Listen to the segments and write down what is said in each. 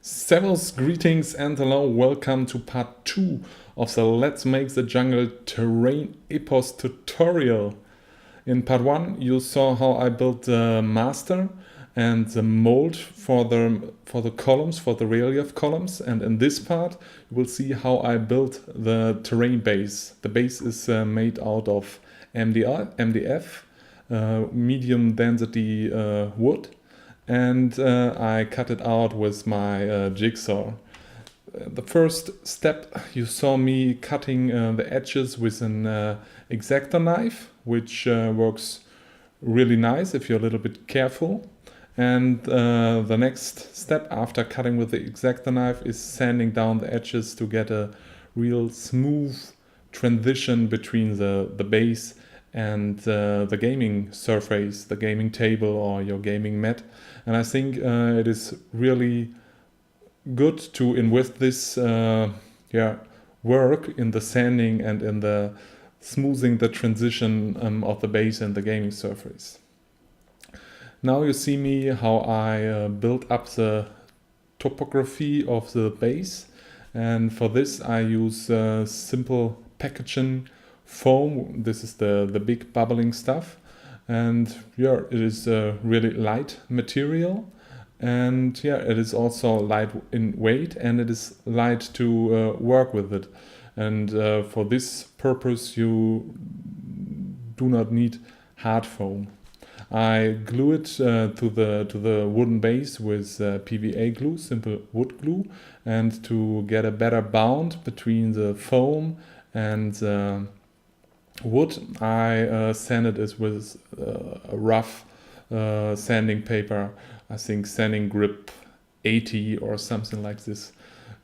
Servus, greetings and hello, welcome to part 2 of the Let's Make the Jungle Terrain Epos tutorial. In part 1 you saw how I built the master and the mold for the columns, for the relief columns, and in this part you will see how I built the terrain base. The base is made out of MDF, medium density wood, and I cut it out with my jigsaw. The first step, you saw me cutting the edges with an X-Acto knife, which works really nice if you're a little bit careful. And the next step after cutting with the X-Acto knife is sanding down the edges to get a real smooth transition between the base and the gaming surface, the gaming table or your gaming mat. And I think it is really good to invest this work in the sanding and in the smoothing the transition of the base and the gaming surface. Now you see me how I built up the topography of the base, and for this I use simple packaging foam. This is the big bubbling stuff, and yeah, it is a really light material, and yeah, it is also light in weight and it is light to work with it. And for this purpose you do not need hard foam. I glue it to the wooden base with PVA glue, simple wood glue, and to get a better bound between the foam and the wood, I sanded it with a rough sanding paper. I think sanding grip 80 or something like this,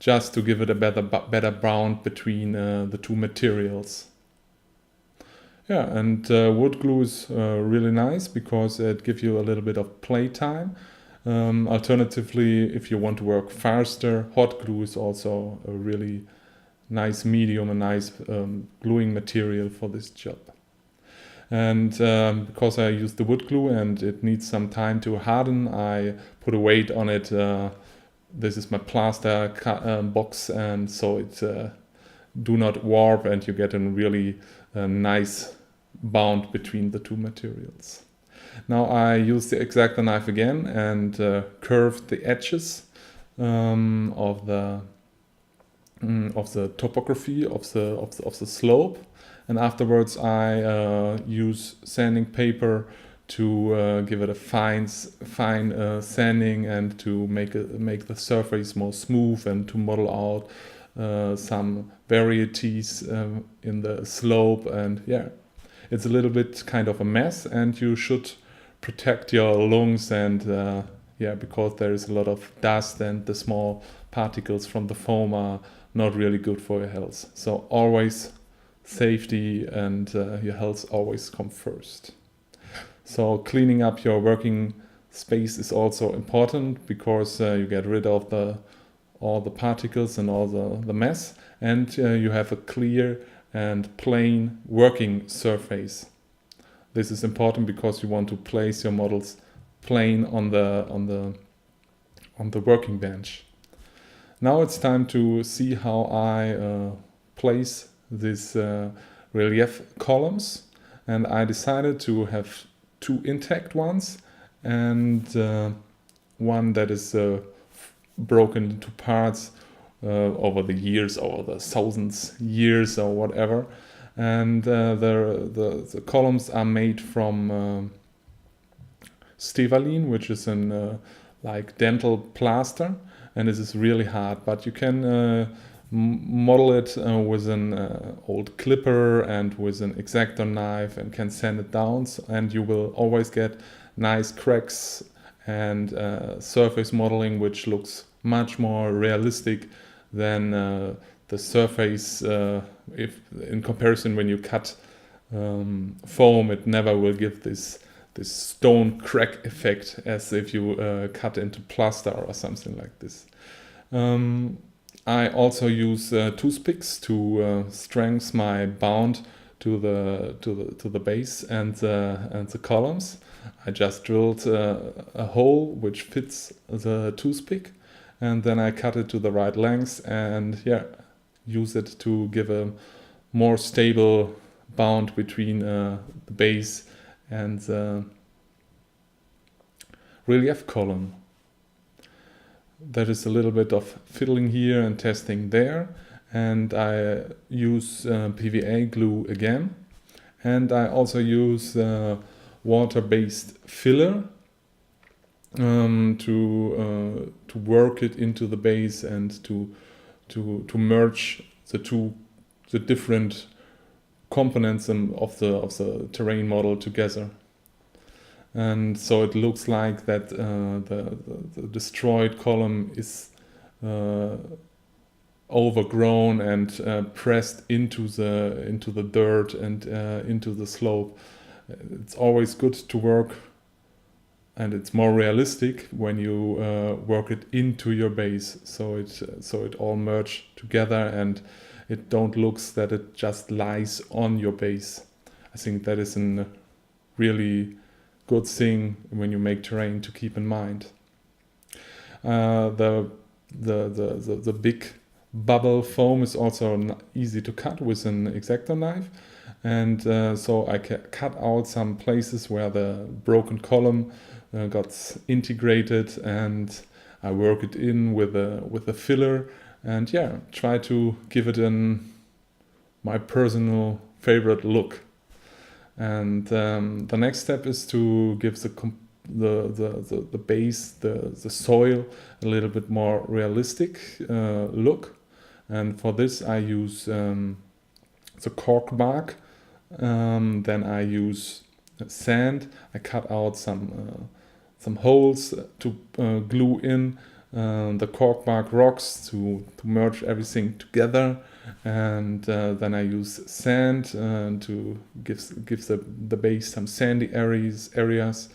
just to give it a better bound between the two materials. Yeah, and wood glue is really nice because it gives you a little bit of play time. Alternatively, if you want to work faster, hot glue is also a really nice medium, a nice gluing material for this job. And because I use the wood glue and it needs some time to harden, I put a weight on it. This is my plaster box, and so it do not warp, and you get a really nice bound between the two materials. Now I use the X-Acto knife again and curved the edges of the topography of the slope, and afterwards I use sanding paper to give it a fine sanding and to make the surface more smooth and to model out some varieties in the slope. And yeah, it's a little bit kind of a mess, and you should protect your lungs, and yeah, because there is a lot of dust and the small particles from the foam are not really good for your health. So always safety and your health always come first. So cleaning up your working space is also important, because you get rid of all the particles and all the mess, and you have a clear and plain working surface. This is important because you want to place your models plain on the working bench. Now it's time to see how I place these relief columns, and I decided to have two intact ones and one that is broken into parts over the years, over the thousands years or whatever. And the columns are made from Stevaline, which is an like dental plaster, and this is really hard, but you can model it with an old clipper and with an X-Acto knife, and can sand it down, and you will always get nice cracks and surface modeling which looks much more realistic than the surface. If in comparison, when you cut foam, it never will give this stone crack effect as if you cut into plaster or something like this. I also use toothpicks to strengthen my bound to the base and the columns. I just drilled a hole which fits the toothpick, and then I cut it to the right length and yeah, use it to give a more stable bound between the base and the relief column. There is a little bit of fiddling here and testing there, and I use PVA glue again, and I also use water-based filler to work it into the base and to merge the different components of the terrain model together. And so it looks like that the destroyed column is overgrown and pressed into the dirt and into the slope. It's always good to work, and it's more realistic when you work it into your base, so it all merge together and it don't looks that it just lies on your base. I think that is a really good thing when you make terrain to keep in mind. The big bubble foam is also easy to cut with an X-Acto knife, and so I cut out some places where the broken column got integrated, and I work it in with a filler, and yeah, try to give it my personal favorite look. And the next step is to give the base, the soil, a little bit more realistic look. And for this I use the cork bark. Then I use sand. I cut out some holes to glue in the cork bark rocks to merge everything together, and then I use sand to give the base some sandy areas,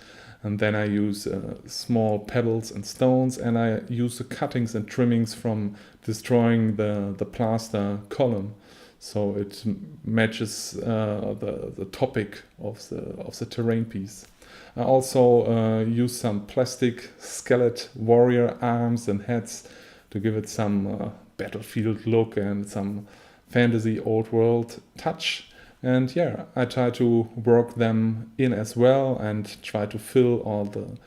and then I use small pebbles and stones, and I use the cuttings and trimmings from destroying the plaster column, so it matches the topic of the terrain piece. I also use some plastic skeleton warrior arms and heads to give it some battlefield look and some fantasy old world touch. And yeah, I try to work them in as well and try to fill all the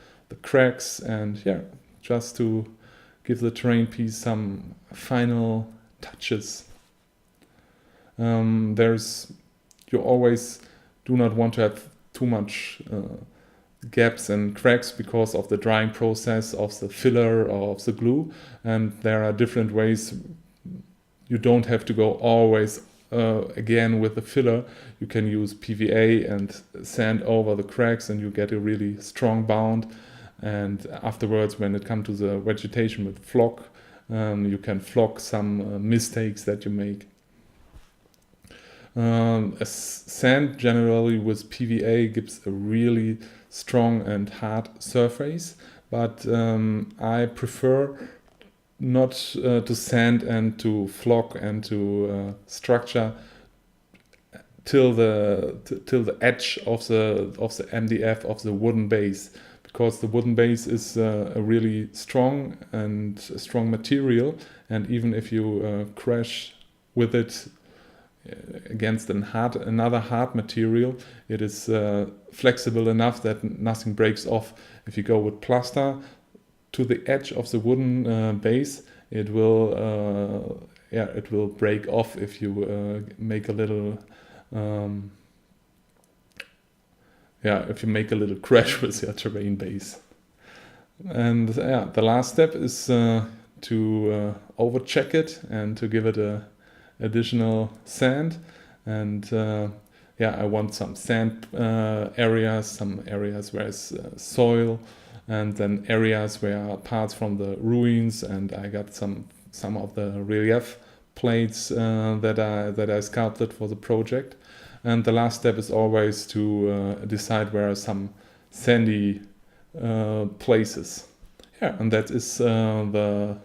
cracks, and yeah, just to give the terrain piece some final touches. You always do not want to have too much gaps and cracks because of the drying process of the filler or of the glue, and there are different ways. You don't have to go always again with the filler. You can use PVA and sand over the cracks, and you get a really strong bound. And afterwards, when it comes to the vegetation with flock, you can flock some mistakes that you make. Sand generally with PVA gives a really strong and hard surface, but I prefer not to sand and to flock and to structure till the edge of the MDF of the wooden base, because the wooden base is a really strong material, and even if you crash with it against another hard material, it is flexible enough that nothing breaks off. If you go with plaster to the edge of the wooden base, it will break off if you make a little crash with your terrain base. And the last step is to overcheck it and to give it a additional sand, and I want some sand areas, some areas where it's soil, and then areas where are parts from the ruins, and I got some of the relief plates that I sculpted for the project. And the last step is always to decide where are some sandy places. Yeah, and that is the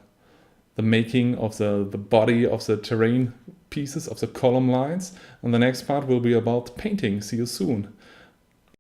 making of the body of the terrain pieces, of the column lines. And the next part will be about painting. See you soon.